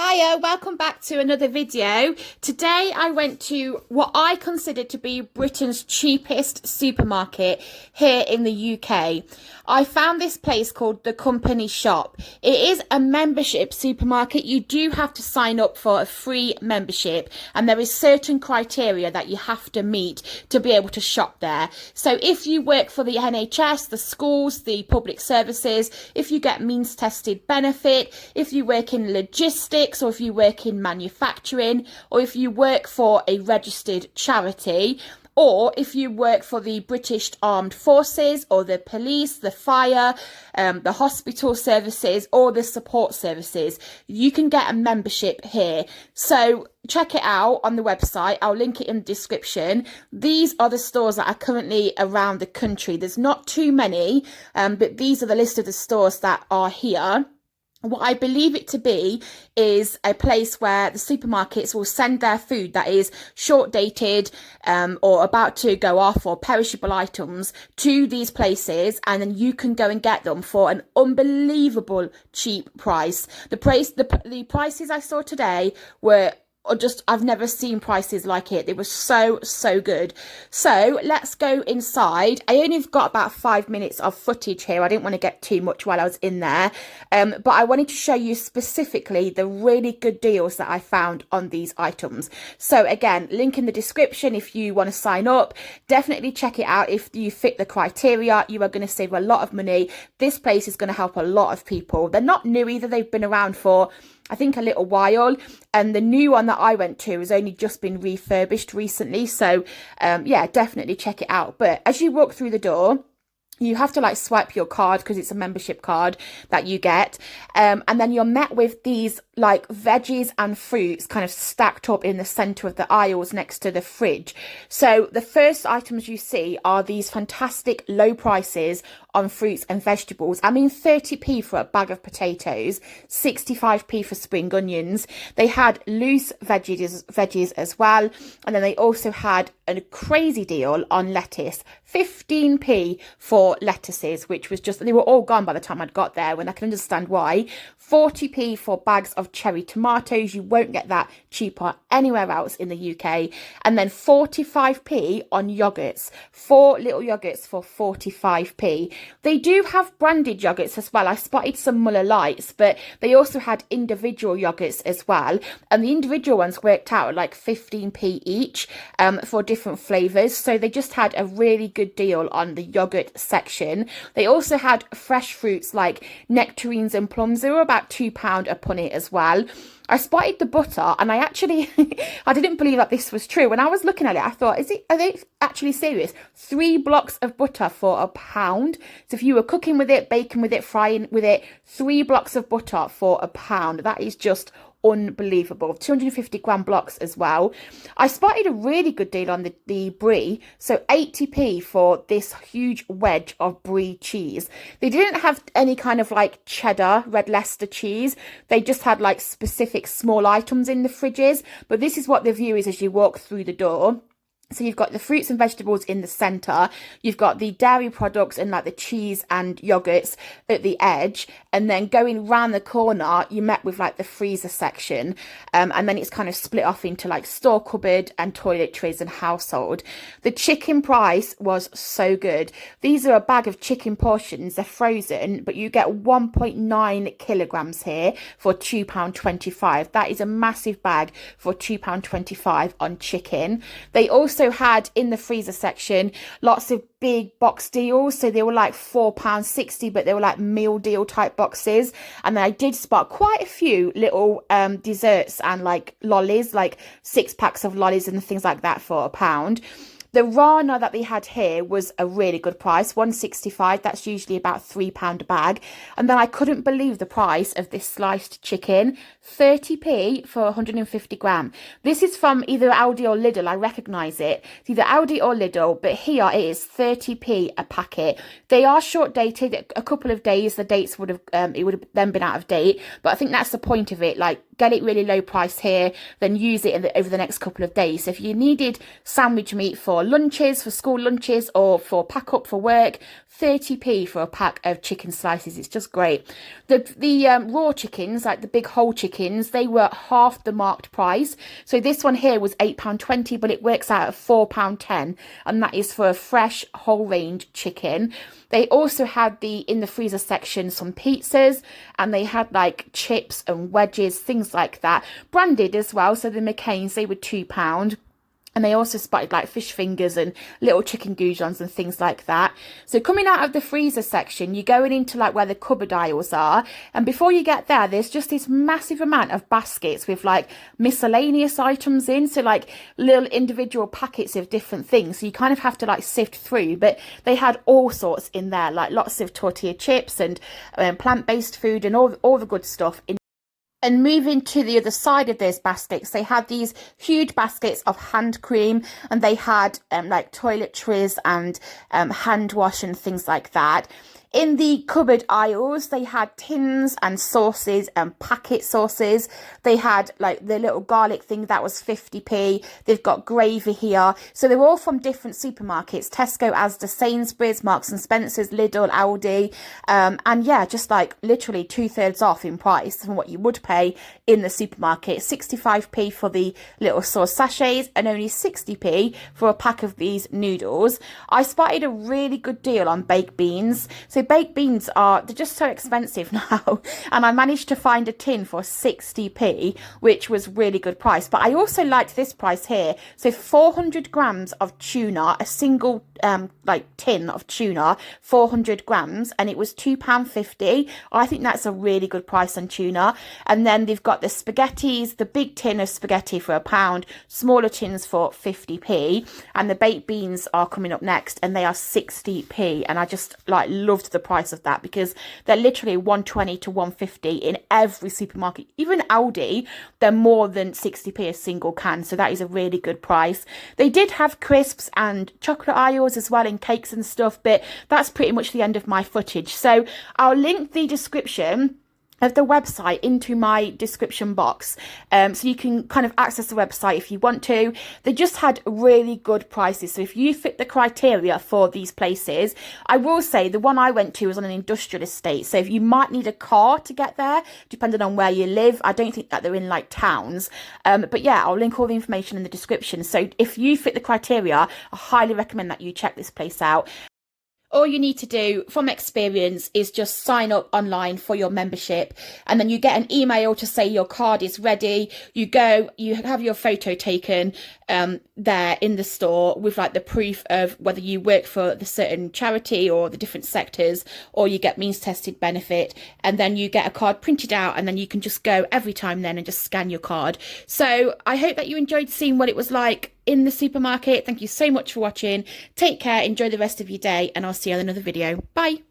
Hiya, welcome back to another video. Today I went to what I consider to be Britain's cheapest supermarket here in the UK. I found this place called The Company Shop. It is a membership supermarket. You do have to sign up for a free membership, and there is certain criteria that you have to meet to be able to shop there. So if you work for the NHS, the schools, the public services, if you get means tested benefit, if you work in logistics, or if you work in manufacturing, or if you work for a registered charity, or if you work for the British Armed Forces or the police, the fire, the hospital services or the support services, you can get a membership here. So check it out on the website. I'll link it in the description. These are the stores that are currently around the country. There's not too many, but these are the list of the stores that are here. What I believe it to be is a place where the supermarkets will send their food that is short dated or about to go off, or perishable items, to these places, and then you can go and get them for an unbelievable cheap price. The prices I saw today were just, I've never seen prices like it. They were so good. So let's go inside. I only got about 5 minutes of footage here. I didn't want to get too much while I was in there, but I wanted to show you specifically the really good deals that I found on these items. So again, link in the description if you want to sign up. Definitely check it out. If you fit the criteria, you are going to save a lot of money. This place is going to help a lot of people. They're not new either. They've been around for, I think, a little while, and the new one that I went to has only just been refurbished recently. So yeah, definitely check it out. But as you walk through the door, you have to like swipe your card because it's a membership card that you get, and then you're met with these like veggies and fruits kind of stacked up in the center of the aisles next to the fridge. So the first items you see are these fantastic low prices on fruits and vegetables. I mean, 30p for a bag of potatoes, 65p for spring onions. They had loose veggies as well, and then they also had a crazy deal on lettuce, 15p for lettuces, which was just, they were all gone by the time I'd got there, and I can understand why. 40p for bags of cherry tomatoes. You won't get that cheaper anywhere else in the UK. And then 45p on yogurts, 4 little yogurts for 45p. They do have branded yogurts as well. I spotted some Muller Lights, but they also had individual yogurts as well, and the individual ones worked out at like 15p each for different flavors. So they just had a really good deal on the yogurt section. They also had fresh fruits like nectarines and plums. They were about £2 a punnet as well. I spotted the butter, and I actually, I didn't believe that this was true. When I was looking at it, I thought, are they actually serious? 3 blocks of butter for £1. So if you were cooking with it, baking with it, frying with it, 3 blocks of butter for £1. That is just unbelievable. 250 gram blocks as well. I spotted a really good deal on the brie, so 80p for this huge wedge of brie cheese. They didn't have any kind of like cheddar, red Leicester cheese. They just had like specific small items in the fridges, but this is what the view is as you walk through the door. So you've got the fruits and vegetables in the centre, you've got the dairy products and like the cheese and yogurts at the edge, and then going round the corner you met with like the freezer section, and then it's kind of split off into like store cupboard and toiletries and household. The chicken price was so good. These are a bag of chicken portions, they're frozen, but you get 1.9 kilograms here for £2.25. That is a massive bag for £2.25 on chicken. They also had in the freezer section lots of big box deals, so they were like £4.60, but they were like meal deal type boxes. And then I did spot quite a few little desserts and like lollies, like 6 packs of lollies and things like that for £1. The rana that they had here was a really good price, 165. That's usually about £3 a bag. And then I couldn't believe the price of this sliced chicken, 30p for 150 gram. This is from either Aldi or Lidl. I recognise it. It's either Aldi or Lidl, but here it is 30p a packet. They are short dated. A couple of days, the dates would have, it would have then been out of date. But I think that's the point of it. Like, get it really low price here, then use it over the next couple of days. So if you needed sandwich meat for lunches, for school lunches, or for pack up for work, 30p for a pack of chicken slices. It's just great. The raw chickens, like the big whole chickens, they were half the marked price. So this one here was £8.20, but it works out at £4.10, and that is for a fresh whole range chicken. They also had in the freezer section some pizzas, and they had like chips and wedges, things like that, branded as well. So the McCain's, they were £2. And they also spotted like fish fingers and little chicken goujons and things like that. So coming out of the freezer section, you're going into like where the cupboard aisles are. And before you get there, there's just this massive amount of baskets with like miscellaneous items in. So like little individual packets of different things. So you kind of have to like sift through. But they had all sorts in there, like lots of tortilla chips and plant-based food and all the good stuff in. And moving to the other side of those baskets, they had these huge baskets of hand cream, and they had like toiletries and hand wash and things like that. In the cupboard aisles, they had tins and sauces and packet sauces. They had like the little garlic thing that was 50p. They've got gravy here. So they're all from different supermarkets: Tesco, Asda, Sainsbury's, Marks and Spencer's, Lidl, Aldi. And yeah, just like literally 2/3 off in price from what you would pay in the supermarket. 65p for the little sauce sachets and only 60p for a pack of these noodles. I spotted a really good deal on baked beans. So baked beans they're just so expensive now. And I managed to find a tin for 60p, which was really good price. But I also liked this price here. So 400 grams of tuna, a single like tin of tuna, 400 grams, and it was £2.50. I think that's a really good price on tuna. And then they've got the spaghettis, the big tin of spaghetti for £1, smaller tins for 50p, and the baked beans are coming up next, and they are 60p. And I just like loved the price of that, because they're literally 120 to 150 in every supermarket. Even Aldi, they're more than 60p a single can, so that is a really good price. They did have crisps and chocolate aisles as well, in cakes and stuff, but that's pretty much the end of my footage. So I'll link the description of the website into my description box, so you can kind of access the website if you want to. They just had really good prices, so if you fit the criteria for these places, I will say the one I went to was on an industrial estate, so if you might need a car to get there depending on where you live. I don't think that they're in like towns, but yeah, I'll link all the information in the description. So if you fit the criteria, I highly recommend that you check this place out. All you need to do from experience is just sign up online for your membership, and then you get an email to say your card is ready. You go, you have your photo taken there in the store with like the proof of whether you work for the certain charity or the different sectors, or you get means tested benefit, and then you get a card printed out, and then you can just go every time then and just scan your card. So I hope that you enjoyed seeing what it was like in the supermarket. Thank you so much for watching. Take care, enjoy the rest of your day, and I'll see you on another video. Bye.